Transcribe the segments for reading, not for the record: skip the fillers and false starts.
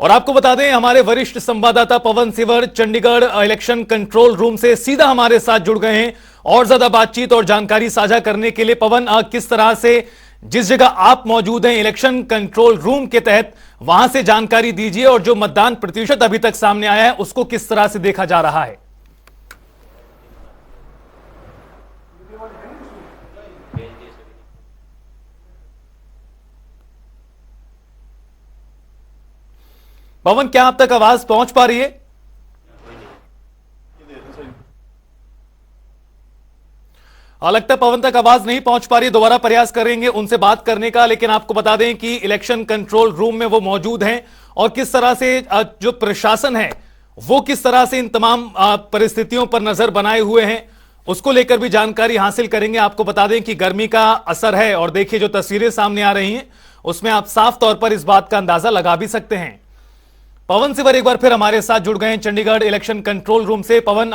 और आपको बता दें, हमारे वरिष्ठ संवाददाता पवन सिवर चंडीगढ़ इलेक्शन कंट्रोल रूम से सीधा हमारे साथ जुड़ गए हैं और ज्यादा बातचीत और जानकारी साझा करने के लिए। पवन, किस तरह से जिस जगह आप मौजूद हैं इलेक्शन कंट्रोल रूम के तहत, वहां से जानकारी दीजिए और जो मतदान प्रतिशत अभी तक सामने आया है उसको किस तरह से देखा जा रहा है। पवन, क्या आप तक आवाज पहुंच पा रही है? लगता है पवन तक आवाज नहीं पहुंच पा रही है। दोबारा प्रयास करेंगे उनसे बात करने का, लेकिन आपको बता दें कि इलेक्शन कंट्रोल रूम में वो मौजूद हैं और किस तरह से जो प्रशासन है वो किस तरह से इन तमाम परिस्थितियों पर नजर बनाए हुए हैं उसको लेकर भी जानकारी हासिल करेंगे। आपको बता दें कि गर्मी का असर है और देखिए जो तस्वीरें सामने आ रही हैं उसमें आप साफ तौर पर इस बात का अंदाजा लगा भी सकते हैं। पवन सिवर एक बार फिर हमारे साथ जुड़ गए हैं चंडीगढ़ इलेक्शन कंट्रोल रूम से। पवन,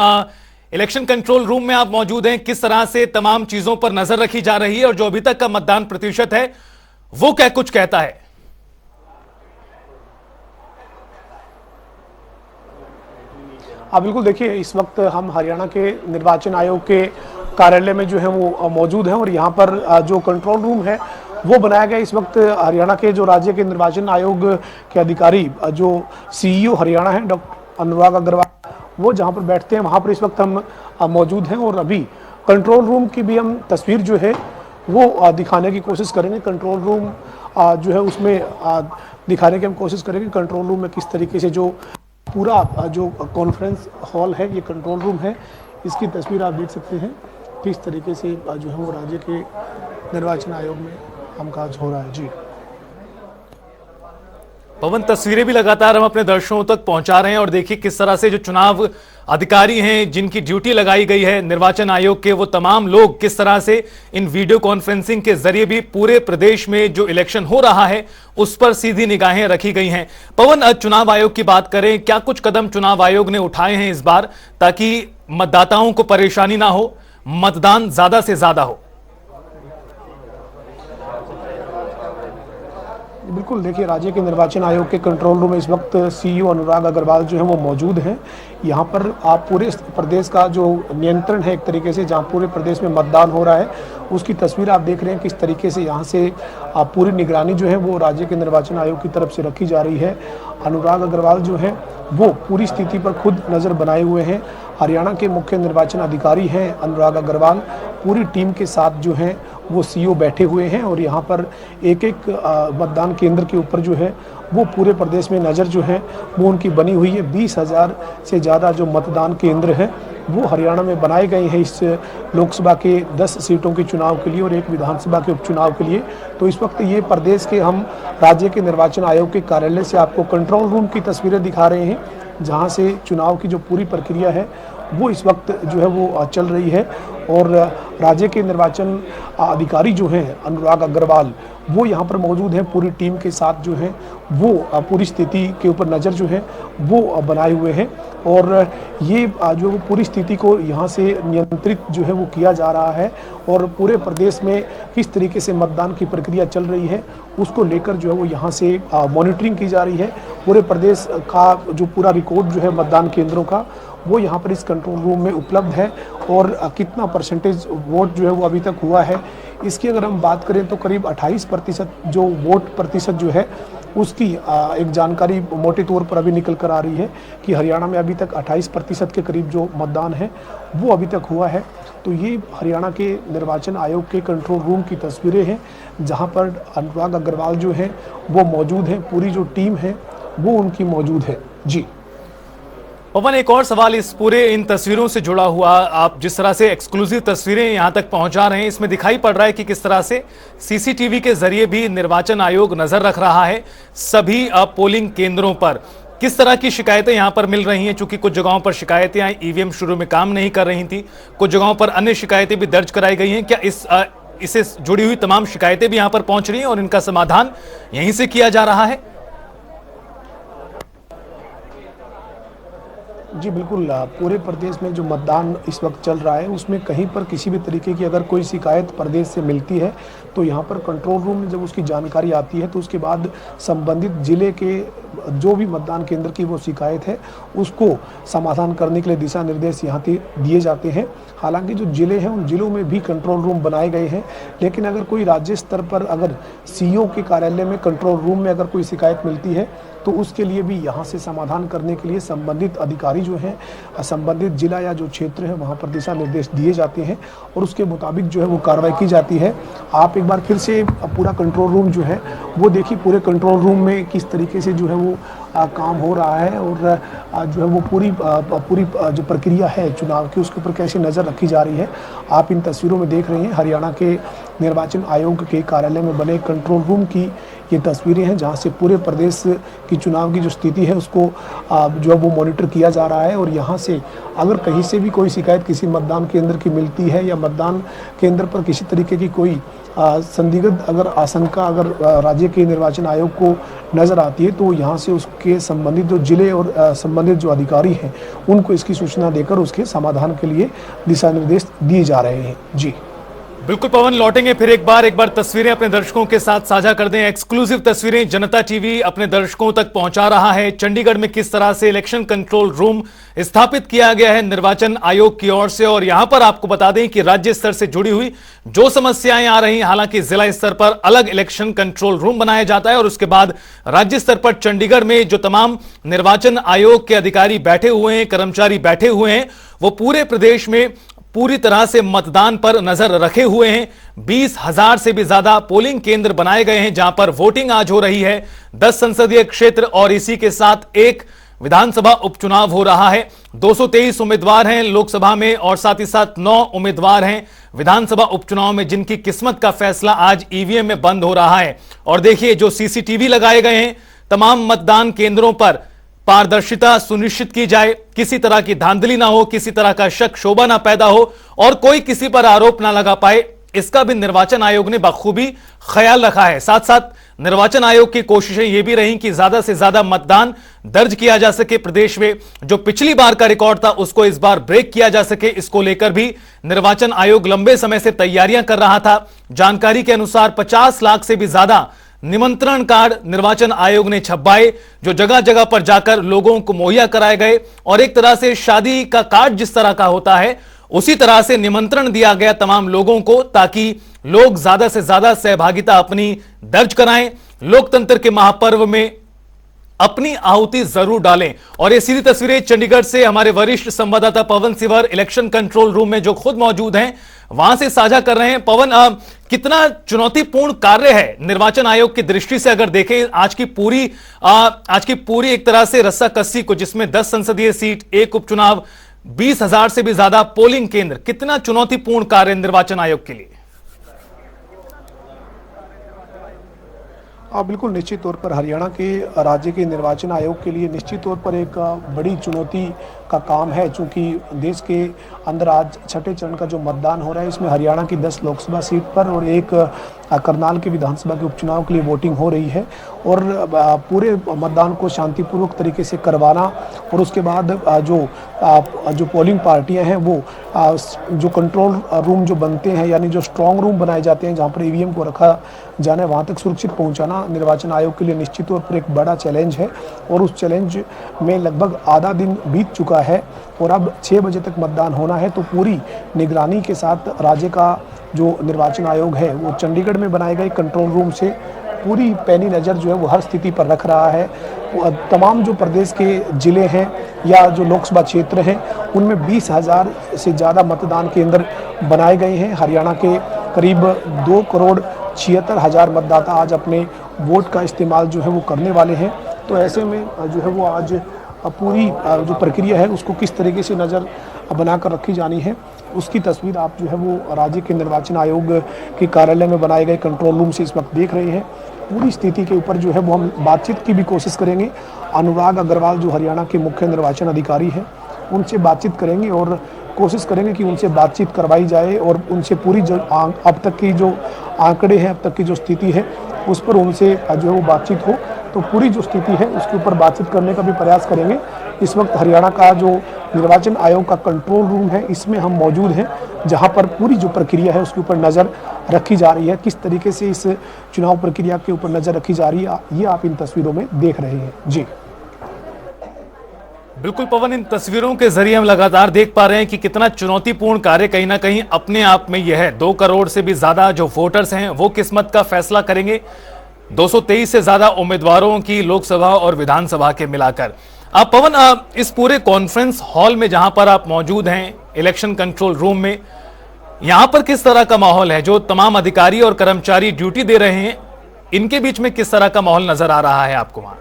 इलेक्शन कंट्रोल रूम में आप मौजूद हैं, किस तरह से तमाम चीजों पर नजर रखी जा रही है और जो अभी तक का मतदान प्रतिशत है वो क्या कुछ कहता है? हाँ बिल्कुल, देखिए इस वक्त हम हरियाणा के निर्वाचन आयोग के कार्यालय में जो है वो मौजूद हैं और यहाँ पर जो कंट्रोल रूम है वो बनाया गया। इस वक्त हरियाणा के जो राज्य के निर्वाचन आयोग के अधिकारी जो सीईओ हरियाणा है डॉक्टर अनुराग अग्रवाल, वो जहाँ पर बैठते हैं वहाँ पर इस वक्त हम मौजूद हैं और अभी कंट्रोल रूम की भी हम तस्वीर जो है वो दिखाने की कोशिश करेंगे। कंट्रोल रूम जो है उसमें दिखाने की हम कोशिश करेंगे कंट्रोल रूम में किस तरीके से जो पूरा जो कॉन्फ्रेंस हॉल है, ये कंट्रोल रूम है, इसकी तस्वीर आप देख सकते हैं किस तरीके से जो है वो राज्य के निर्वाचन आयोग में कामकाज हो रहा है। जी पवन, तस्वीरें भी लगातार हम अपने दर्शकों तक पहुंचा रहे हैं और देखिए किस तरह से जो चुनाव अधिकारी हैं जिनकी ड्यूटी लगाई गई है निर्वाचन आयोग के, वो तमाम लोग किस तरह से इन वीडियो कॉन्फ्रेंसिंग के जरिए भी पूरे प्रदेश में जो इलेक्शन हो रहा है उस पर सीधी निगाहें रखी गई हैं। पवन, चुनाव आयोग की बात करें, क्या कुछ कदम चुनाव आयोग ने उठाए हैं इस बार ताकि मतदाताओं को परेशानी ना हो, मतदान ज्यादा से ज्यादा हो? बिल्कुल, देखिए राज्य के निर्वाचन आयोग के कंट्रोल रूम में इस वक्त सीईओ अनुराग अग्रवाल जो है वो मौजूद हैं। यहाँ पर आप पूरे प्रदेश का जो नियंत्रण है एक तरीके से, जहाँ पूरे प्रदेश में मतदान हो रहा है उसकी तस्वीर आप देख रहे हैं किस तरीके से यहाँ से पूरी निगरानी जो है वो राज्य के निर्वाचन आयोग की तरफ से रखी जा रही है। अनुराग अग्रवाल जो है वो पूरी स्थिति पर खुद नज़र बनाए हुए हैं। हरियाणा के मुख्य निर्वाचन अधिकारी हैं अनुराग अग्रवाल, पूरी टीम के साथ जो हैं वो सीईओ बैठे हुए हैं और यहाँ पर एक एक मतदान केंद्र के ऊपर जो है वो पूरे प्रदेश में नज़र जो है वो उनकी बनी हुई है। 20,000 से ज़्यादा जो मतदान केंद्र हैं वो हरियाणा में बनाए गए हैं इस लोकसभा के 10 सीटों के चुनाव के लिए और एक विधानसभा के उपचुनाव के लिए। तो इस वक्त ये प्रदेश के हम राज्य के निर्वाचन आयोग के कार्यालय से आपको कंट्रोल रूम की तस्वीरें दिखा रहे हैं, जहाँ से चुनाव की जो पूरी प्रक्रिया है वो इस वक्त जो है वो चल रही है। और राज्य के निर्वाचन अधिकारी जो हैं अनुराग अग्रवाल वो यहाँ पर मौजूद हैं, पूरी टीम के साथ जो है वो पूरी स्थिति के ऊपर नज़र जो है वो बनाए हुए हैं और ये जो पूरी स्थिति को यहाँ से नियंत्रित जो है वो किया जा रहा है और पूरे प्रदेश में किस तरीके से मतदान की प्रक्रिया चल रही है उसको लेकर जो है वो यहाँ से मॉनिटरिंग की जा रही है। पूरे प्रदेश का जो पूरा रिकॉर्ड जो है मतदान केंद्रों का वो यहाँ पर इस कंट्रोल रूम में उपलब्ध है और कितना परसेंटेज वोट जो है वो अभी तक हुआ है इसकी अगर हम बात करें तो करीब 28% जो वोट प्रतिशत जो है उसकी एक जानकारी मोटे तौर पर अभी निकल कर आ रही है कि हरियाणा में अभी तक 28% के करीब जो मतदान है वो अभी तक हुआ है। तो ये हरियाणा के निर्वाचन आयोग के कंट्रोल रूम की तस्वीरें हैं जहाँ पर अनुराग अग्रवाल जो हैं वो मौजूद हैं, पूरी जो टीम है वो उनकी मौजूद है। जी पवन, एक और सवाल इस पूरे इन तस्वीरों से जुड़ा हुआ, आप जिस तरह से एक्सक्लूसिव तस्वीरें यहां तक पहुंचा रहे हैं इसमें दिखाई पड़ रहा है कि किस तरह से सीसीटीवी के जरिए भी निर्वाचन आयोग नजर रख रहा है सभी पोलिंग केंद्रों पर। किस तरह की शिकायतें यहां पर मिल रही हैं? चूंकि कुछ जगहों पर शिकायतें आई, ईवीएम शुरू में काम नहीं कर रही थी, कुछ जगहों पर अन्य शिकायतें भी दर्ज कराई गई हैं। क्या इससे जुड़ी हुई तमाम शिकायतें भी यहां पर पहुंच रही हैं और इनका समाधान यहीं से किया जा रहा है? जी बिल्कुल, पूरे प्रदेश में जो मतदान इस वक्त चल रहा है उसमें कहीं पर किसी भी तरीके की अगर कोई शिकायत प्रदेश से मिलती है तो यहाँ पर कंट्रोल रूम में जब उसकी जानकारी आती है तो उसके बाद संबंधित जिले के जो भी मतदान केंद्र की वो शिकायत है उसको समाधान करने के लिए दिशा निर्देश यहाँ दिए जाते हैं। हालांकि जो जिले हैं उन जिलों में भी कंट्रोल रूम बनाए गए हैं, लेकिन अगर कोई राज्य स्तर पर अगर सीईओ के कार्यालय में कंट्रोल रूम में अगर कोई शिकायत मिलती है तो उसके लिए भी यहाँ से समाधान करने के लिए संबंधित अधिकारी जो हैं, संबंधित जिला या जो क्षेत्र है वहाँ पर दिशा निर्देश दिए जाते हैं और उसके मुताबिक जो है वो कार्रवाई की जाती है। आप एक बार फिर से पूरा कंट्रोल रूम जो है वो देखिए, पूरे कंट्रोल रूम में किस तरीके से जो है वो काम हो रहा है और जो है वो पूरी जो प्रक्रिया है चुनाव की उसके ऊपर कैसे नज़र रखी जा रही है। आप इन तस्वीरों में देख रहे हैं हरियाणा के निर्वाचन आयोग के कार्यालय में बने कंट्रोल रूम की ये तस्वीरें हैं, जहां से पूरे प्रदेश की चुनाव की जो स्थिति है उसको जो है वो मॉनिटर किया जा रहा है। और यहां से अगर कहीं से भी कोई शिकायत किसी मतदान केंद्र की मिलती है या मतदान केंद्र पर किसी तरीके की कोई संदिग्ध अगर आशंका अगर राज्य के निर्वाचन आयोग को नज़र आती है तो यहाँ से उसके संबंधित जो जिले और संबंधित जो अधिकारी हैं उनको इसकी सूचना देकर उसके समाधान के लिए दिशा निर्देश दिए जा रहे हैं। जी बिल्कुल पवन, लौटेंगे फिर एक बार तस्वीरें अपने दर्शकों के साथ साझा कर दें। एक्सक्लूसिव तस्वीरें जनता टीवी अपने दर्शकों तक पहुंचा रहा है। चंडीगढ़ में किस तरह से इलेक्शन कंट्रोल रूम स्थापित किया गया है निर्वाचन आयोग की ओर से, और यहां पर आपको बता दें कि राज्य स्तर से जुड़ी हुई जो समस्याएं आ रही, हालांकि जिला स्तर पर अलग इलेक्शन कंट्रोल रूम बनाया जाता है और उसके बाद राज्य स्तर पर चंडीगढ़ में जो तमाम निर्वाचन आयोग के अधिकारी बैठे हुए हैं, कर्मचारी बैठे हुए हैं, वो पूरे प्रदेश में पूरी तरह से मतदान पर नजर रखे हुए हैं। 20,000 से भी ज्यादा पोलिंग केंद्र बनाए गए हैं जहां पर वोटिंग आज हो रही है। 10 संसदीय क्षेत्र और इसी के साथ एक विधानसभा उपचुनाव हो रहा है। 223 उम्मीदवार हैं लोकसभा में और साथ ही साथ 9 उम्मीदवार हैं विधानसभा उपचुनाव में, जिनकी किस्मत का फैसला आज ईवीएम में बंद हो रहा है। और देखिए जो सीसीटीवी लगाए गए हैं, तमाम मतदान केंद्रों पर पारदर्शिता सुनिश्चित की जाए, किसी तरह की धांधली ना हो, किसी तरह का शक शोभा ना पैदा हो और कोई किसी पर आरोप ना लगा पाए, इसका भी निर्वाचन आयोग ने बखूबी ख्याल रखा है। साथ साथ निर्वाचन आयोग की कोशिशें ये भी रही कि ज्यादा से ज्यादा मतदान दर्ज किया जा सके प्रदेश में। जो पिछली बार का रिकॉर्ड था उसको इस बार ब्रेक किया जा सके, इसको लेकर भी निर्वाचन आयोग लंबे समय से तैयारियां कर रहा था। जानकारी के अनुसार 50 लाख से भी ज्यादा निमंत्रण कार्ड निर्वाचन आयोग ने छपवाए, जो जगह जगह पर जाकर लोगों को मुहैया कराए गए और एक तरह से शादी का कार्ड जिस तरह का होता है उसी तरह से निमंत्रण दिया गया तमाम लोगों को, ताकि लोग ज्यादा से ज्यादा सहभागिता अपनी दर्ज कराएं, लोकतंत्र के महापर्व में अपनी आहुति जरूर डालें। और ये सीधी तस्वीरें चंडीगढ़ से हमारे वरिष्ठ संवाददाता पवन सिवर इलेक्शन कंट्रोल रूम में जो खुद मौजूद हैं वहां से साझा कर रहे हैं। पवन, कितना चुनौतीपूर्ण कार्य है निर्वाचन आयोग की दृष्टि से अगर देखें आज की पूरी एक तरह से रस्साकस्सी को, जिसमें 10 संसदीय सीट, एक उपचुनाव, 20,000 से भी ज्यादा पोलिंग केंद्र, कितना चुनौतीपूर्ण कार्य निर्वाचन आयोग के लिए? बिल्कुल निश्चित तौर पर हरियाणा के राज्य के निर्वाचन आयोग के लिए निश्चित तौर पर एक बड़ी चुनौती का काम है, चूंकि देश के अंदर आज छठे चरण का जो मतदान हो रहा है इसमें हरियाणा की 10 लोकसभा सीट पर और एक करनाल के विधानसभा के उपचुनाव के लिए वोटिंग हो रही है और पूरे मतदान को शांतिपूर्वक तरीके से करवाना और उसके बाद जो पोलिंग पार्टियां हैं वो जो कंट्रोल रूम जो बनते हैं यानी जो स्ट्रांग रूम बनाए जाते हैं जहां पर ईवीएम को रखा जाना है वहां तक सुरक्षित पहुंचाना निर्वाचन आयोग के लिए निश्चित तौर पर एक बड़ा चैलेंज है। और उस चैलेंज में लगभग आधा दिन बीत चुका है और अब 6 बजे तक मतदान होना है, तो पूरी निगरानी के साथ राज्य का जो निर्वाचन आयोग है वो चंडीगढ़ में बनाए गए कंट्रोल रूम से पूरी पैनी नज़र जो है वो हर स्थिति पर रख रहा है। तमाम जो प्रदेश के जिले हैं या जो लोकसभा क्षेत्र हैं उनमें 20,000 से ज़्यादा मतदान केंद्र बनाए गए हैं। हरियाणा के करीब 2,76,00,000 मतदाता आज अपने वोट का इस्तेमाल जो है वो करने वाले हैं। तो ऐसे में जो है वो आज पूरी जो प्रक्रिया है उसको किस तरीके से नज़र बनाकर रखी जानी है उसकी तस्वीर आप जो है वो राज्य के निर्वाचन आयोग के कार्यालय में बनाए गए कंट्रोल रूम से इस वक्त देख रहे हैं। पूरी स्थिति के ऊपर जो है वो हम बातचीत की भी कोशिश करेंगे। अनुराग अग्रवाल जो हरियाणा के मुख्य निर्वाचन अधिकारी हैं उनसे बातचीत करेंगे और कोशिश करेंगे कि उनसे बातचीत करवाई जाए और उनसे पूरी जो अब तक की जो आंकड़े हैं, अब तक की जो स्थिति है उस पर उनसे जो है वो बातचीत हो, तो पूरी जो स्थिति है उसके ऊपर बातचीत करने का भी प्रयास करेंगे। इस वक्त हरियाणा का जो निर्वाचन आयोग का कंट्रोल रूम है इसमें हम मौजूद हैं, जहां पर पूरी जो प्रक्रिया है उसके ऊपर नज़र रखी जा रही है। किस तरीके से इस चुनाव प्रक्रिया के ऊपर नज़र रखी जा रही है ये आप इन तस्वीरों में देख रहे हैं। जी बिल्कुल पवन, इन तस्वीरों के जरिए हम लगातार देख पा रहे हैं कि कितना चुनौतीपूर्ण कार्य कहीं ना कहीं अपने आप में यह है। 2 करोड़ से भी ज्यादा जो वोटर्स हैं वो किस्मत का फैसला करेंगे, 223 से ज्यादा उम्मीदवारों की लोकसभा और विधानसभा के मिलाकर। आप पवन, इस पूरे कॉन्फ्रेंस हॉल में जहां पर आप मौजूद हैं, इलेक्शन कंट्रोल रूम में, यहां पर किस तरह का माहौल है? जो तमाम अधिकारी और कर्मचारी ड्यूटी दे रहे हैं, इनके बीच में किस तरह का माहौल नजर आ रहा है आपको वहां?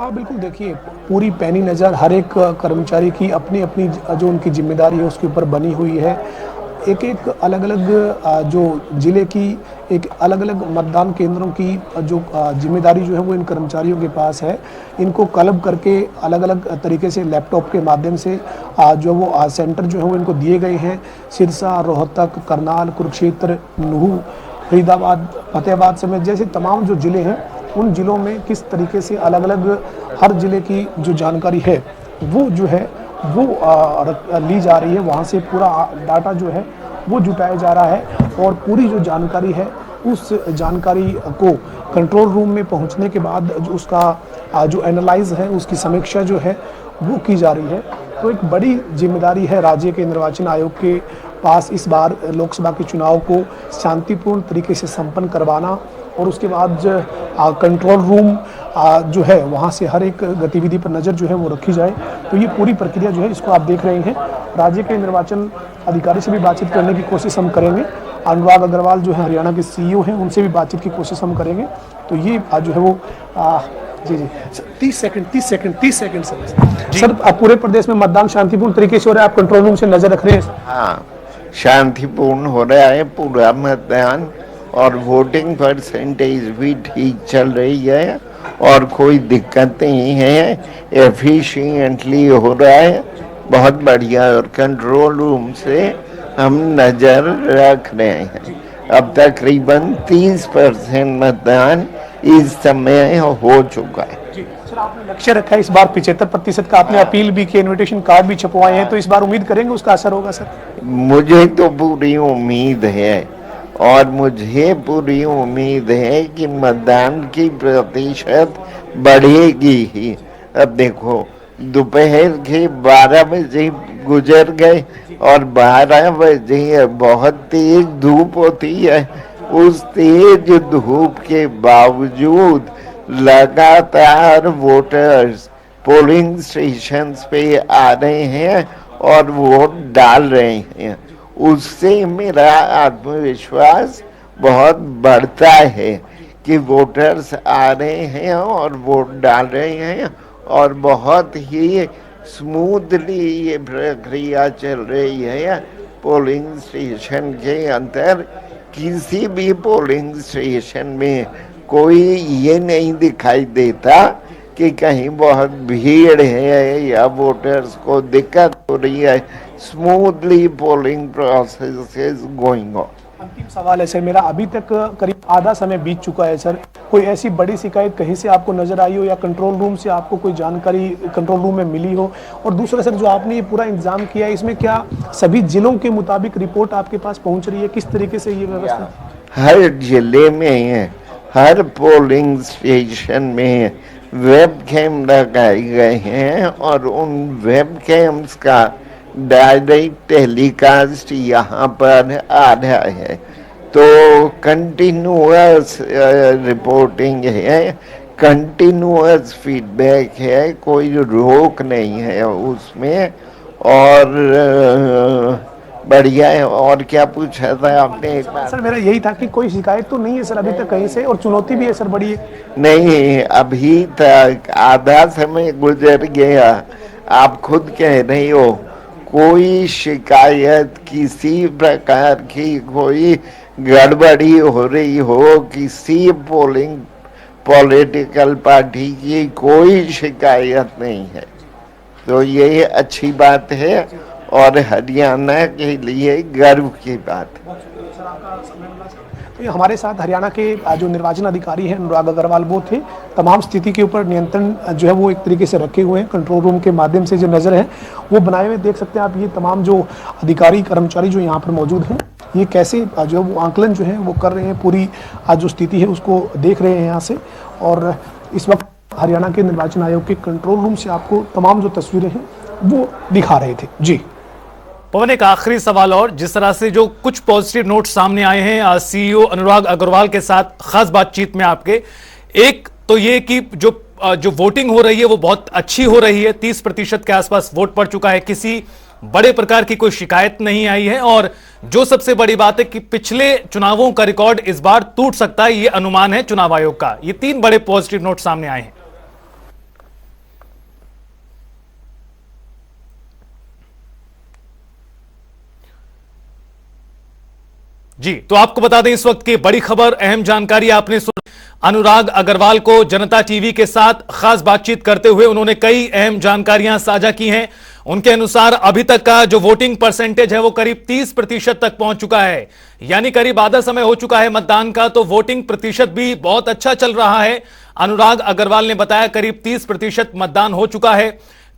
बिल्कुल, देखिए पूरी पैनी नज़र हर एक कर्मचारी की अपनी अपनी जो उनकी जिम्मेदारी है उसके ऊपर बनी हुई है। एक एक अलग अलग जो ज़िले की एक अलग अलग मतदान केंद्रों की जो जिम्मेदारी जो है वो इन कर्मचारियों के पास है। इनको क्लब करके अलग अलग तरीके से लैपटॉप के माध्यम से जो वो सेंटर जो है वो इनको दिए गए हैं। सिरसा, रोहतक, करनाल, कुरुक्षेत्र, नूह, फरीदाबाद, फतेहाबाद समेत जैसे तमाम जो ज़िले हैं उन ज़िलों में किस तरीके से अलग अलग हर ज़िले की जो जानकारी है वो जो है वो ली जा रही है। वहाँ से पूरा डाटा जो है वो जुटाया जा रहा है और पूरी जो जानकारी है उस जानकारी को कंट्रोल रूम में पहुँचने के बाद जो उसका जो एनालाइज है उसकी समीक्षा जो है वो की जा रही है। तो एक बड़ी जिम्मेदारी है राज्य के निर्वाचन आयोग के पास इस बार लोकसभा के चुनाव को शांतिपूर्ण तरीके से संपन्न करवाना और उसके बाद कंट्रोल रूम जो है वहाँ से हर एक गतिविधि पर नज़र जो है वो रखी जाए। तो ये पूरी प्रक्रिया जो है इसको आप देख रहे हैं। राज्य के निर्वाचन अधिकारी से भी बातचीत करने की कोशिश हम करेंगे। अनुराग अग्रवाल जो है हरियाणा के CEO हैं, उनसे भी बातचीत की कोशिश हम करेंगे। तो ये जो है वो जी 30 सेकंड सर पूरे प्रदेश में मतदान शांतिपूर्ण तरीके से हो रहा है? आप कंट्रोल रूम से नज़र रख रहे हैं? हाँ, शांतिपूर्ण हो रहा है पूरा मतदान और वोटिंग परसेंटेज भी ठीक चल रही है और कोई दिक्कत नहीं है, एफिशिएंटली हो रहा है, बहुत बढ़िया। और कंट्रोल रूम से हम नज़र रख रहे हैं। अब तकरीबन 30% मतदान इस समय हो चुका है। सर आपने लक्ष्य रखा है इस बार 75% का, आपने अपील भी की, इन्विटेशन कार्ड भी छपवाए हैं, तो इस बार उम्मीद करेंगे उसका असर होगा सर? मुझे तो पूरी उम्मीद है और मुझे पूरी उम्मीद है कि मतदान की प्रतिशत बढ़ेगी ही। अब देखो दोपहर के 12 बजे गुजर गए और 12 बजे बहुत तेज धूप होती है। उस तेज धूप के बावजूद लगातार वोटर्स पोलिंग स्टेशंस पे आ रहे हैं और वोट डाल रहे हैं। उससे मेरा आत्मविश्वास बहुत बढ़ता है कि वोटर्स आ रहे हैं और वोट डाल रहे हैं और बहुत ही स्मूथली ये प्रक्रिया चल रही है। पोलिंग स्टेशन के अंदर किसी भी पोलिंग स्टेशन में कोई ये नहीं दिखाई देता कि कहीं बहुत भीड़ है या वोटर्स को दिक्कत हो रही है। Smoothly polling process is going on. अंतिम सवाल है सर मेरा, अभी तक करीब आधा समय बीत चुका है सर, कोई ऐसी बड़ी शिकायत कहीं से आपको नजर आई हो या कंट्रोल रूम से आपको कोई जानकारी कंट्रोल रूम में मिली हो? और दूसरा सर, जो आपने ये पूरा इंतजाम किया है इसमें क्या सभी जिलों के मुताबिक रिपोर्ट आपके पास पहुंच रही है? किस तरीके से ये व्यवस्था? हर जिले में हर पोलिंग स्टेशन में वेब कैम लगाए गए हैं और उन वेब कैम्स का डायरेक्ट टेलीकास्ट यहाँ पर आ रहा है। तो कंटिन्यूअस रिपोर्टिंग है, कंटिन्यूअस फीडबैक है, कोई रोक नहीं है उसमें और बढ़िया है। और क्या पूछा था आपने एक बार? सर मेरा यही था कि कोई शिकायत तो नहीं है सर अभी तक कहीं से, और चुनौती भी है सर बड़ी है? नहीं, अभी तक आधा समय गुजर गया। आप खुद कह रही हो कोई शिकायत किसी प्रकार की, कोई गड़बड़ी हो रही हो किसी पोलिंग पॉलिटिकल पार्टी की, कोई शिकायत नहीं है। तो ये अच्छी बात है और हरियाणा के लिए गर्व की बात है। तो ये हमारे साथ हरियाणा के जो निर्वाचन अधिकारी हैं अनुराग अग्रवाल वो थे। तमाम स्थिति के ऊपर नियंत्रण जो है वो एक तरीके से रखे हुए हैं। कंट्रोल रूम के माध्यम से जो नज़र है वो बनाए हुए देख सकते हैं आप। ये तमाम जो अधिकारी कर्मचारी जो यहाँ पर मौजूद हैं ये कैसे जो वो आंकलन जो है वो कर रहे हैं, पूरी आज जो स्थिति है उसको देख रहे हैं यहाँ से। और इस वक्त हरियाणा के निर्वाचन आयोग के कंट्रोल रूम से आपको तमाम जो तस्वीरें हैं वो दिखा रहे थे। जी पवन, एक आखिरी सवाल और, जिस तरह से जो कुछ पॉजिटिव नोट सामने आए हैं सीईओ अनुराग अग्रवाल के साथ खास बातचीत में आपके, एक तो ये कि जो वोटिंग हो रही है वो बहुत अच्छी हो रही है, 30% के आसपास वोट पड़ चुका है, किसी बड़े प्रकार की कोई शिकायत नहीं आई है, और जो सबसे बड़ी बात है कि पिछले चुनावों का रिकॉर्ड इस बार टूट सकता है, ये अनुमान है चुनाव आयोग का। ये 3 बड़े पॉजिटिव नोट सामने आए हैं। जी, तो आपको बता दें इस वक्त की बड़ी खबर, अहम जानकारी आपने सुनी। अनुराग अग्रवाल को जनता टीवी के साथ खास बातचीत करते हुए उन्होंने कई अहम जानकारियां साझा की हैं। उनके अनुसार अभी तक का जो वोटिंग परसेंटेज है वो करीब 30% तक पहुंच चुका है, यानी करीब आधा समय हो चुका है मतदान का, तो वोटिंग प्रतिशत भी बहुत अच्छा चल रहा है। अनुराग अग्रवाल ने बताया करीब 30% मतदान हो चुका है,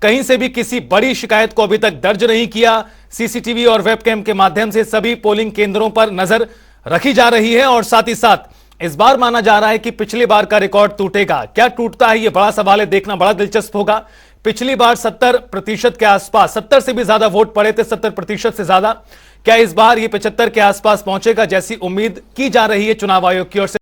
कहीं से भी किसी बड़ी शिकायत को अभी तक दर्ज नहीं किया। सीसीटीवी और वेबकैम के माध्यम से सभी पोलिंग केंद्रों पर नजर रखी जा रही है, और साथ ही साथ इस बार माना जा रहा है कि पिछली बार का रिकॉर्ड टूटेगा। क्या टूटता है, यह बड़ा सवाल है, देखना बड़ा दिलचस्प होगा। पिछली बार 70% के आसपास, 70 से भी ज्यादा वोट पड़े थे, 70% से ज्यादा। क्या इस बार ये 75 के आसपास पहुंचेगा, जैसी उम्मीद की जा रही है चुनाव आयोग की ओर से।